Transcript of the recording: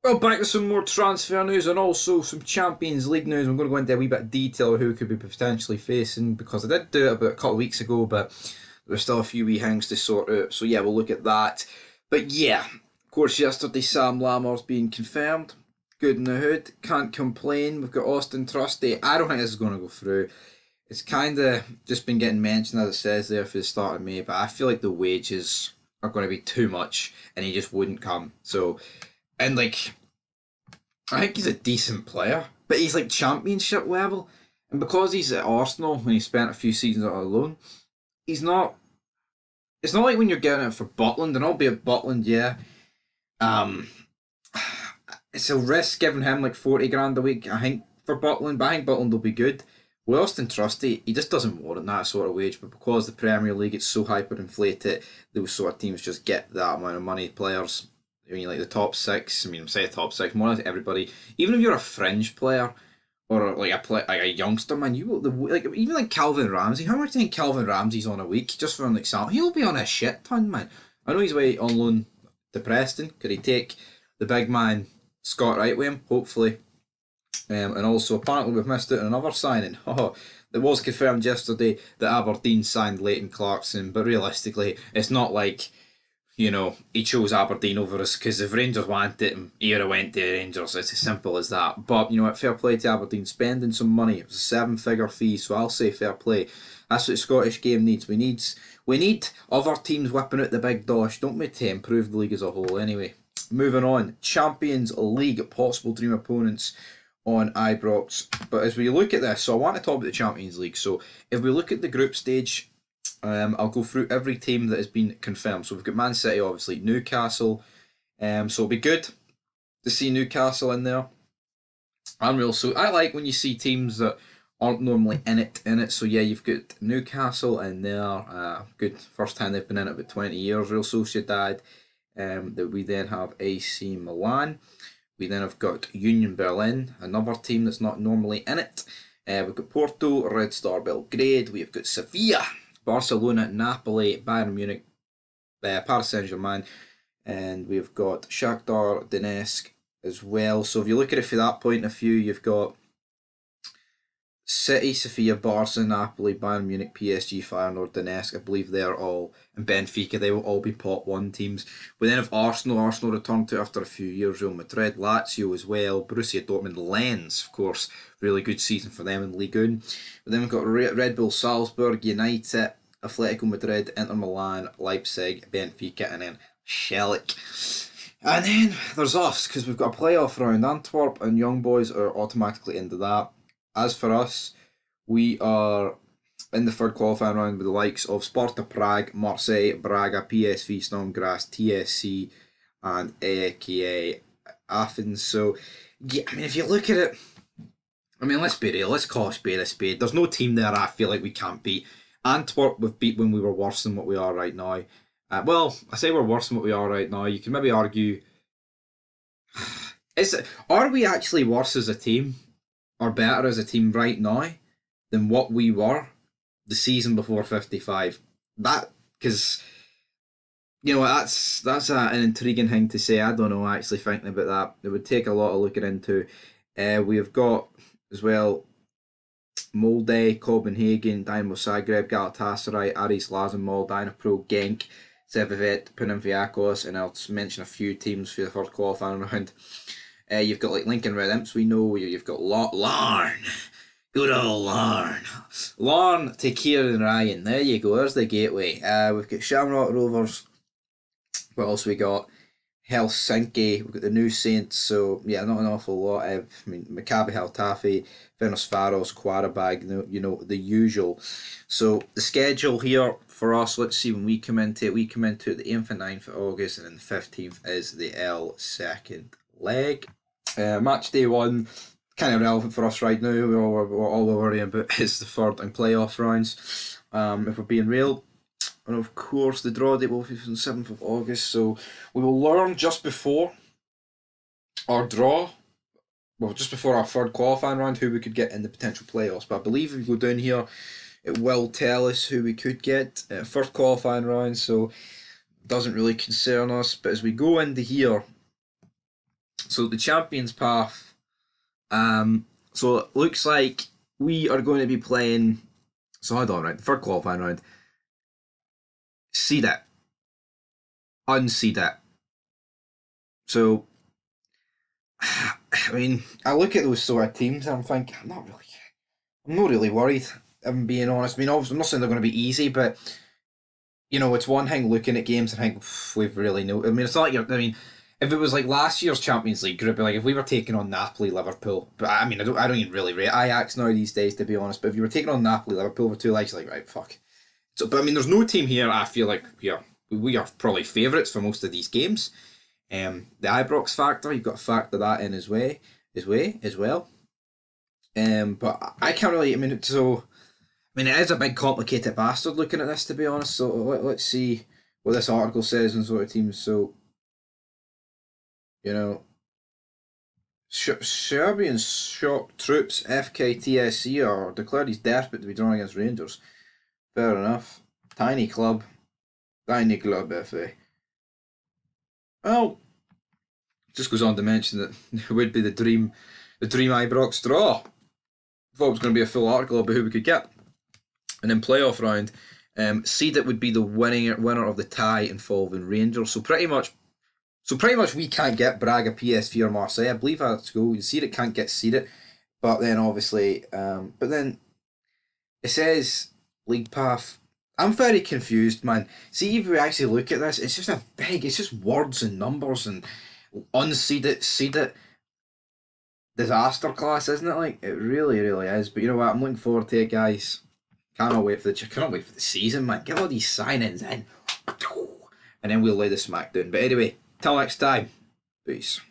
Well, back to some more transfer news and also some Champions League news. I'm going to go into a wee bit of detail of who could be potentially facing because I did do it about a couple of weeks ago, but there's still a few wee things to sort out. So yeah, we'll look at that. But yeah, of course, yesterday Sam Lammer's being confirmed. Good in the hood, can't complain. We've got Austin Trusty. I don't think this is going to go through. It's kind of just been getting mentioned as it says there for the start of May, but I feel like the wages are going to be too much and he just wouldn't come. So, and like, I think he's a decent player, but he's like championship level. And because he's at Arsenal when he spent a few seasons on loan, he's not. It's not like when you're getting it for Butland, and albeit Butland, yeah, um, it's a risk giving him like 40 grand a week. I think for Butland, but I think Butland will be good. With Austin Trusty, he just doesn't warrant that sort of wage, but because the Premier League is so hyperinflated, those sort of teams just get that amount of money. Players, I mean, like the top six. I mean, say top six, more or less everybody. Even if you're a fringe player or like a youngster, man, you will like even like Calvin Ramsey. How much do you think Calvin Ramsey's on a week? Just for an example, he'll be on a shit ton, man. I know he's away on loan to Preston. Could he take the big man Scott Wright with him? Hopefully. And also, apparently, we've missed out on another signing. Oh, it was confirmed yesterday that Aberdeen signed Leighton Clarkson, but realistically, it's not like, he chose Aberdeen over us because if Rangers wanted him, he would have went to Rangers. It's as simple as that. But, fair play to Aberdeen, spending some money. It was a seven-figure fee, so I'll say fair play. That's what the Scottish game needs. We need other teams whipping out the big dosh, don't we, to improve the league as a whole. Anyway, moving on. Champions League, possible dream opponents on Ibrox. But as we look at this, so I want to talk about the Champions League. So if we look at the group stage, I'll go through every team that has been confirmed. So we've got Man City, obviously, Newcastle. So it'll be good to see Newcastle in there. Unreal. So I like when you see teams that aren't normally in it. So yeah, you've got Newcastle in there. Good first time they've been in it about 20 years. Real Sociedad. That we then have AC Milan. We then have got Union Berlin, another team that's not normally in it. We've got Porto, Red Star Belgrade. We've got Sevilla, Barcelona, Napoli, Bayern Munich, Paris Saint-Germain. And we've got Shakhtar Donetsk as well. So if you look at it from that point of view, you've got City, Sevilla, Barca, Napoli, Bayern Munich, PSG, Feyenoord, Donetsk. I believe they're all, and Benfica, they will all be pot one teams. We then have Arsenal. Arsenal returned to after a few years. Real Madrid, Lazio as well. Borussia Dortmund, Lens, of course. Really good season for them in Ligue 1. But then we've got Red Bull Salzburg, United, Atletico Madrid, Inter Milan, Leipzig, Benfica, and then Schalke. And then there's us, because we've got a playoff round. Antwerp and Young Boys are automatically into that. As for us, we are in the third qualifying round with the likes of Sparta Prague, Marseille, Braga, PSV Sturm Graz, TSC, and AEK Athens. So, yeah, I mean, if you look at it, I mean, let's be real, let's call a spade a spade. There's no team there I feel like we can't beat. Antwerp we've beat when we were worse than what we are right now. Well, I say we're worse than what we are right now. You can maybe argue, are we actually worse as a team? Are better as a team right now than what we were the season before 55. That, because that's an intriguing thing to say. I don't know. Actually, thinking about that, it would take a lot of looking into. We have got as well Molde, Copenhagen, Dynamo Zagreb, Galatasaray, Aris Lazarmol, Dynapro, Genk, Sevivet, Panathinaikos, and I'll just mention a few teams for the first qualifying round. You've got like Lincoln Red Imps, we know. You've got Larn. Good old Larn. Larn to Kieran Ryan. There you go, there's the gateway. We've got Shamrock Rovers. What else we got? Helsinki. We've got the New Saints. So, yeah, not an awful lot. Maccabi Haltafi, Ferencváros, Qarabag, the usual. So, the schedule here for us, let's see when we come into it. We come into it the 8th and 9th of August, and then the 15th is the L second leg. Match day one, kind of relevant for us right now. All we're worrying about is the third and playoff rounds. If we're being real, and of course the draw date will be on the 7th of August. So we will learn just before our draw, just before our third qualifying round, who we could get in the potential playoffs. But I believe if we go down here, it will tell us who we could get first qualifying round. So it doesn't really concern us. But as we go into here, So the Champions Path. So it looks like we are going to be playing. So hold on, right? The third qualifying round. Seed it, unseed it. So I mean, I look at those sort of teams and I'm thinking, I'm not really worried. I'm being honest. I mean, obviously, I'm not saying they're going to be easy, but you know, it's one thing looking at games and think we've really know. I mean, it's not like I mean, if it was like last year's Champions League group, like if we were taking on Napoli, Liverpool, but I mean, I don't even really rate Ajax now these days, to be honest. But if you were taking on Napoli, Liverpool for two legs, like right, fuck. So, but I mean, there's no team here. I feel like we are probably favourites for most of these games. The Ibrox factor, you've got to factor that in as well. But I can't really. I mean, so I mean, it is a big complicated bastard looking at this, to be honest. So let's see what this article says on sort of teams. So you know, Serbian shock troops FKTSC are declared he's desperate to be drawn against Rangers. Fair enough. Tiny club, FA. Well, just goes on to mention that it would be the dream Ibrox draw. Thought it was going to be a full article about who we could get. And then playoff round, seed it would be the winner of the tie involving Rangers. So pretty much we can't get Braga, PSV, or Marseille. I believe that's go. You see it can't get seeded, but then obviously, but then it says league path. I'm very confused, man. See, if we actually look at this, it's just words and numbers and unseeded, seeded disaster class, isn't it? Like it really, really is. But you know what? I'm looking forward to it, guys. Cannot wait for the season, man. Get all these signings in, and then we'll lay the smack down. But anyway, till next time, peace.